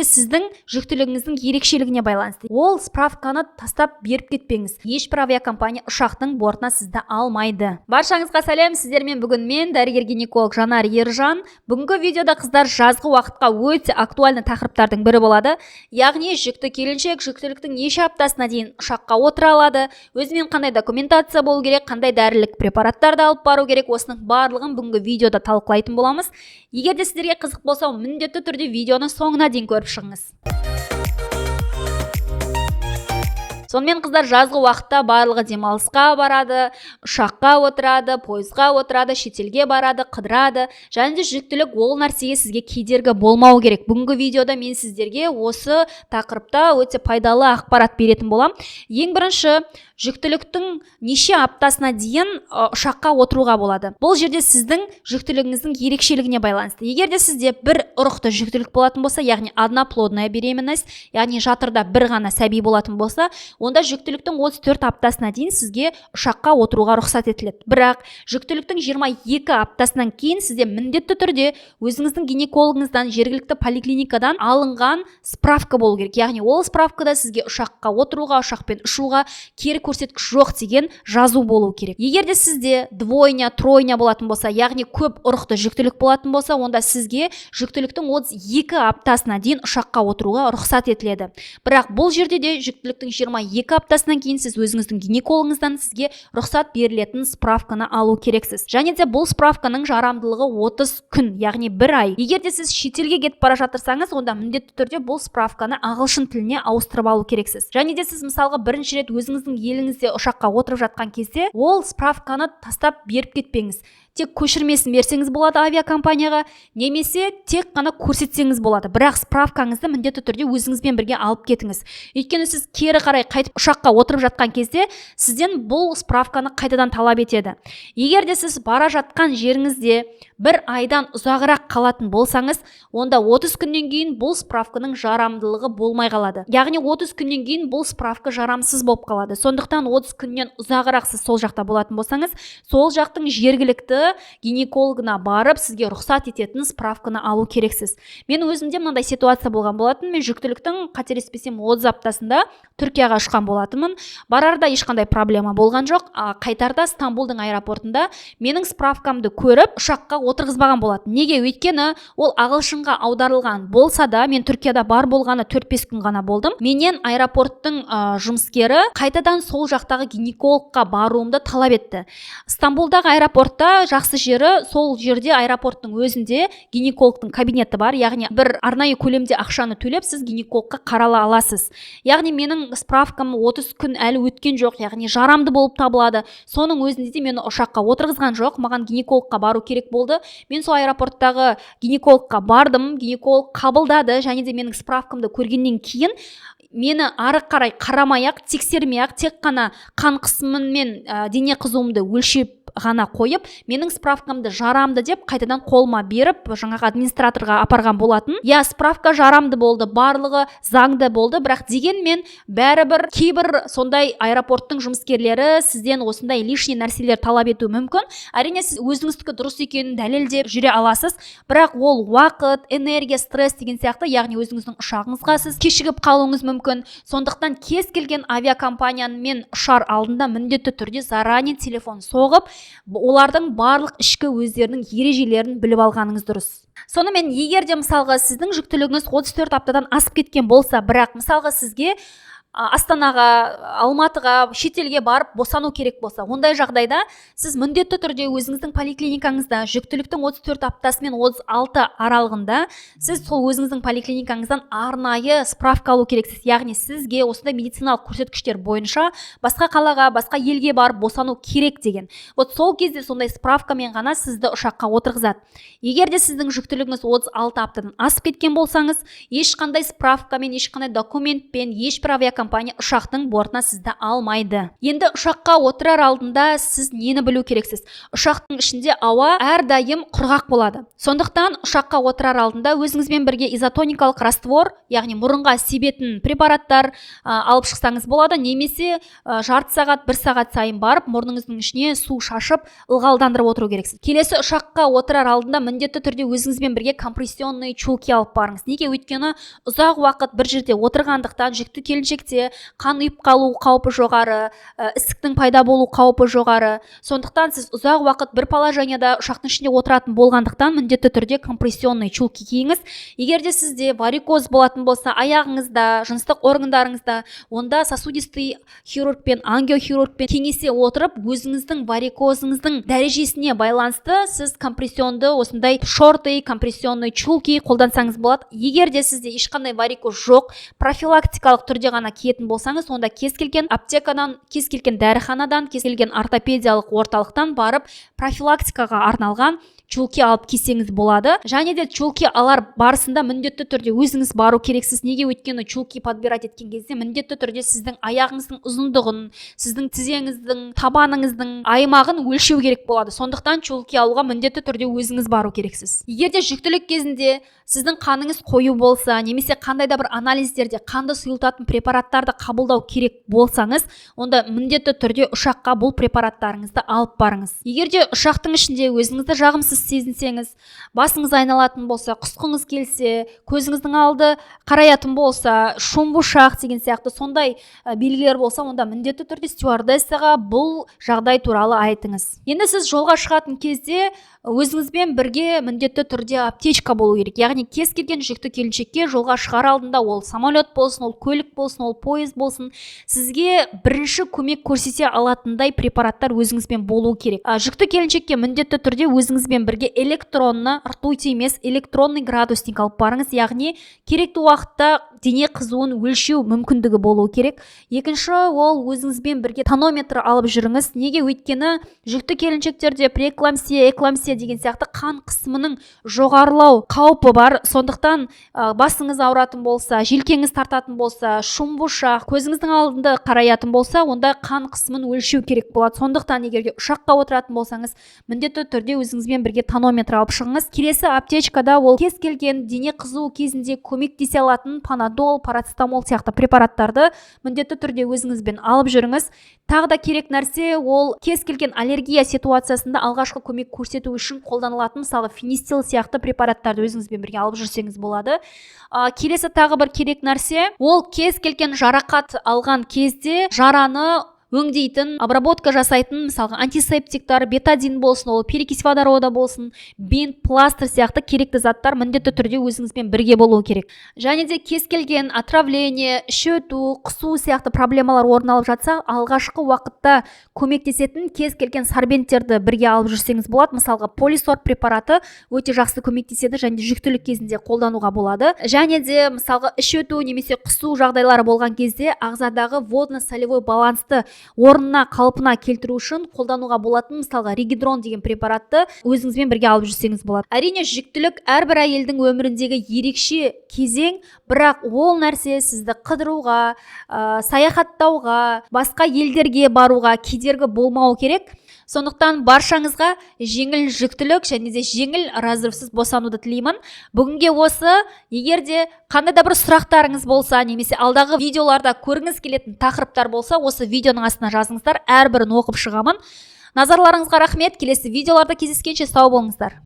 сіздің жүктілігіңіздің ерекшелігіне байланысты. Ол справканы тастап беріп кетпеңіз. Ешбір авиакомпания ұшақтың бортына сізді алмайды. Баршаңызға сәлем, сіздермен бүгін мен дәрігер-гинеколог Жанар Ержан. Бүгінгі видеода қыздар жазғы уақытқа өте актуальны тақырыптардың бірі болады. Яғни жүкті келіншек жүктіліктің неше аптасына дейін ұшаққа отыра алады, өзімен қандай документация болу керек, қандай дәрілік препараттарды алып бару керек, осының барлығын бүгінгі видеода талқылайтын боламыз. Егер де сіздерге қызық болса, міндетті түрде видеоны соңына дейін көріп шығыңыз. Сонымен қыздар жазғы уақытта барлығы демалысқа барады, ұшаққа отырады, пойызға отырады, шетелге барады, қыдырады. Және де жүктілік ол нәрсеге сізге кедергі болмау керек. Бүгінгі видеода мен сіздерге осы тақырыпта өте пайдалы ақпарат беретін болам. Ең бірінші, жүктіліктің неше аптасына дейін ұшаққа отыруға болады. Бұл жерде сіздің жүктілігіңіздің ерекшелігіне байланысты. Егер де сізде бір ұрықты жүктілік болатын болса, яғни одноплодная беременность, яғни жатырда бір ғана сәби болатын болса, онда жүктіліктің 34 аптасына дейін сізге ұшаққа отыруға рұқсат етіледі. Бірақ жүктіліктің 22 аптасынан кейін сізде міндетті түрде өзіңіздің гинекологыңыздан, жергілікті поликлиникадан алынған справка болу керек. Яғни ол справкада сізге ұшаққа отыруға, ұшақпен ұшуға кері көрсеткіш жоқ деген жазу болу керек. Егер де сізде двойня, тройня болатын болса, яғни көп ұрықты жүктілік болатын болса, онда сізге жүктіліктің 32 аптасына дейін ұшаққа отыруға рұқсат етіледі. Бірақ бұл жерде де жүктіліктің 22 аптасынан кейін сіз өзіңіздің гинекологыңыздан сізге рұқсат берілетін справканы алу керексіз. Және де бұл справканың жарамдылығы 30 күн, яғни 1 ай. Егер де сіз шетелге кетіп бара жатырсаңыз, онда міндетті түрде бұл справканы ағылшын тіліне ауыстырып алу керексіз. Және де сіз мысалға бірінші рет өзіңіздің еліңізде ұшаққа отырып жатқан кезде ол справканы тастап беріп кетпеңіз. Тек көшірмесін берсеңіз болады авиакомпанияға, немесе тек қана көрсетсеңіз болады. Бірақ справкаңызды міндетті түрде өзіңізбен бірге алып кетіңіз. Өйткені сіз кері қарай қайтып ұшаққа отырып жатқан кезде сізден бұл справканы қайтадан талап етеді. Егер де сіз бара жатқан жеріңізде бір айдан ұзағырақ қалатын болсаңыз, онда 30 күннен кейін бұл справканың жарамдылығы болмай қалады. Яғни 30 күннен кейін бұл справка жарамсыз болып қалады. Сондықтан 30 күннен ұзағырақ сіз сол жақта болатын болсаңыз, сол жақтың жергілікті гинекологына барып сізге рұқсат ететін справканы алу керексіз. Мен өзімде мынандай ситуация болған болатын. Мен жүктіліктің қателеспесем 30 аптасында Түркияға ұшқан болатынмын. Барарда ешқандай проблема болған жоқ. Қайтарда Стамбулдың аэропортында менің справкамды көріп ұшаққа отырғызбаған болатын. Неге? Өйткені ол ағылшынға аударылған болса да, мен Түркияда бар болғаны 4-5 күн ғана болдым. Менен аэропорттың жұмыскері қайтадан сол жақтағы гинекологқа баруымды талап етті. Стамбулдағы аэропортта жақсы жері, сол жерде аэропорттың өзінде гинекологтың кабинеті бар. Яғни бір арнайы көлемде ақшаны төлеп сіз гинекологқа қарала аласыз. Яғни менің справкам 30 күн әлі өткен жоқ, яғни жарамды болып табылады. Соның өзінде де мені ұшаққа отырғызған жоқ. Маған гинекологқа бару керек болды. Мен сол аэропорттағы гинекологқа бардым, гинеколог қабылдады, және де менің справкамды көргеннен кейін мені ары қарай қарамай-ақ, тексермей-ақ, тек қана қан қысымым мен дене қызуымды өлшеп ғана қойып, менің справкамды жарамды деп қайтадан қолыма беріп, жаңағы администраторға апарған болатын. Я, справка жарамды болды, барлығы заңды болды, бірақ дегенмен бәрібір кейбір сондай аэропорттың жұмыскерлері сізден осындай лишний нәрселер талап ету мүмкін. Әрине сіз өзіңіздікі дұрыс екенін дәлелдеп жүре аласыз, бірақ ол уақыт, энергия, стресс деген сияқты, яғни өзіңіздің ұшағыңызға сіз кешігіп қалуыңыз мүмкін. Сондықтан кез келген авиакомпаниямен ұшар алдында міндетті түрде заранее телефон соғып, олардың барлық ішкі өздерінің ережелерін біліп алғаныңыз дұрыс. Сонымен, егер де мысалға сіздің жүктілігіңіз 34 аптадан асып кеткен болса, бірақ мысалға сізге Астанаға, Алматыға, шетелге барып босану керек болса, ондай жағдайда сіз міндетті түрде өзіңіздің поликлиникаңызда жүктіліктің 34 аптасы мен 36 аралығында сіз сол өзіңіздің поликлиникаңыздан арнайы справка алу керексіз. Яғни сізге осындай медициналық көрсеткіштер бойынша басқа қалаға, басқа елге барып босану керек деген. Вот сол кезде сондай справкамен ғана сізді ұшаққа отырғызады. Егер де сіздің жүктілігіңіз 36 аптадан асып кеткен болсаңыз, ешқандай справкамен, ешқандай документпен, ешбір авиакомпания авиакомпания ұшақтың бортына сізді алмайды. Енді ұшаққа отырар алдында сіз нені білу керексіз? Ұшақтың ішінде ауа әрдайым құрғақ болады. Сондықтан ұшаққа отырар алдында өзіңізбен бірге изотоникалық раствор, яғни мұрынға себетін препараттар алып шықсаңыз болады, немесе жарты сағат, 1 сағат сайын барып, мұрныңыздың ішіне су шашып, ылғалдандырып отыру керексіз. Келесі ұшаққа отырар алдында міндетті түрде өзіңізбен бірге компрессионный чулки алып барыңыз. Неге? Өйткені ұзақ уақыт бір жерде отырғандықтан жүкті келіншекте қан ұйып қалу қаупі жоғары, ісіктің пайда болу қаупі жоғары. Сондықтан сіз ұзақ уақыт бір положенияда ұшақтың ішінде отыратын болғандықтан міндетті түрде компрессионный чулки киіңіз. Егер де сізде варикоз болатын болса, аяғыңызда, жыныстық органдарыңызда, онда сосудистый хирургпен, ангиохирургпен кеңесе отырып, өзіңіздің варикозыңыздың дәрежесіне байланысты сіз компрессионды осындай шорты, компрессионный чулки қолдансаңыз болады. Егер де сізде ешқандай варикоз жоқ, профилактикалық түрде ғана киетін болсаңыз, онда кез келген аптекадан, кез келген дәріханадан, кез келген ортопедиялық орталықтан барып профилактикаға арналған чулки алып кисеңіз болады. Және де чулки алар барысында міндетті түрде өзіңіз бару керексіз. Неге? Өйткені чулки подбирать еткен кезде міндетті түрде сіздің аяғыңыздың ұзындығын, сіздің тізеңіздің, табаныңыздың аймағын өлшеу керек болады. Сондықтан чулки алуға міндетті түрде өзіңіз бару керексіз. Егер де жүктілік кезінде сіздің қаныңыз қою болса, немесе қандай да бір анализдерде қанды сұйылтатын препараттарды қабылдау керек болсаңыз, онда міндетті түрде ұшаққа бұл препараттарыңызды алып барыңыз. Егер де ұшақтың ішінде өзіңізді жағымсыз сезінсеңіз, басыңыз айналатын болса, құсқыңыз келсе, көзіңіздің алды қараятын болса, шумбушақ деген сияқты сондай белгілер болса, онда міндетті түрде стюардессаға бұл жағдай туралы айтыңыз. Енді сіз жолға шығатын кезде өзіңізбен бірге міндетті түрде аптечка болу керек. Яғни кез келген жүкті келіншекке жолға шығар алдында, ол самолет болсын, ол көлік болсын, ол пойыз болсын, сізге бірінші көмек көрсете алатындай препараттар өзіңізбен болу керек. Жүкті келіншекке міндетті түрде өзіңізбен бірге электронны, ртуть емес, электронный градусник алып барыңыз. Яғни керекті уақытта дене қызуын өлшеу мүмкіндігі болу керек. Екінші, ол өзіңізбен бірге тонометр алып жүріңіз. Неге? Өйткені жүкті келіншектерде преэкламсия, экламсия деген сияқты қан қысымының жоғарылау қаупі бар. Сондықтан басыңыз ауыратын болса, желкеңіз тартатын болса, шумбушақ, көзіңіздің алдында қараятын болса, онда қан қысымын өлшеу керек болады. Сондықтан егерде ұшаққа отыратын болсаңыз, міндетті түрде өзіңізбен бірге тонометр алып шығыңыз. Келесі аптечкада ол кез келген дене қызуы кезінде көмектесе алатын панадол, парацетамол сияқты препараттарды міндетті түрде өзіңізбен алып жүріңіз. Тағы да керек нәрсе, ол кез келген аллергия ситуациясында алғашқы көмек көрсету үшін қолданылатын, мысалы фенистил сияқты препараттарды өзіңізбен бірге алып жүрсеңіз болады. Келесі тағы бір керек нәрсе, ол кез келген жарақат алған кезде жараны өңдейтін, обработка жасайтын, мысалға антисептиктар, бетадин болсын, ол перекись водорода болсын, бинт, пластыр сияқты керекті заттар міндетті түрде өзіңізбен бірге болуы керек. Және де кез келген отравление, іш өту, құсу сияқты проблемалар орын алып жатса, алғашқы уақытта көмектесетін кез келген сорбенттерді бірге алып жүрсеңіз болады. Мысалға полисорб препараты өте жақсы көмектеседі және жүктілік кезінде қолдануға болады. Және де мысалға іш өту немесе құсу жағдайлары болған кезде ағзадағы водно-солевой балансты орнына, қалпына келтіру үшін қолдануға болатын, мысалға ригидрон деген препаратты өзіңізбен бірге алып жүрсеңіз болады. Әрине, жүктілік әрбір әйелдің өміріндегі ерекше кезең, бірақ ол нәрсе сізді қыдыруға, саяхаттауға, басқа елдерге баруға кедергі болмау керек. Сондықтан баршаңызға жеңіл жүктілік және де жеңіл разрывсыз босануды тілеймін. Бүгінге осы. Егер де қандай да бір сұрақтарыңыз болса, немесе алдағы видеоларда көргіңіз келетін тақырыптар болса, осы видеоның астына жазыңыздар, әрбірін оқып шығамын. Назарларыңызға рахмет. Келесі видеоларда кездескенше сау болыңыздар.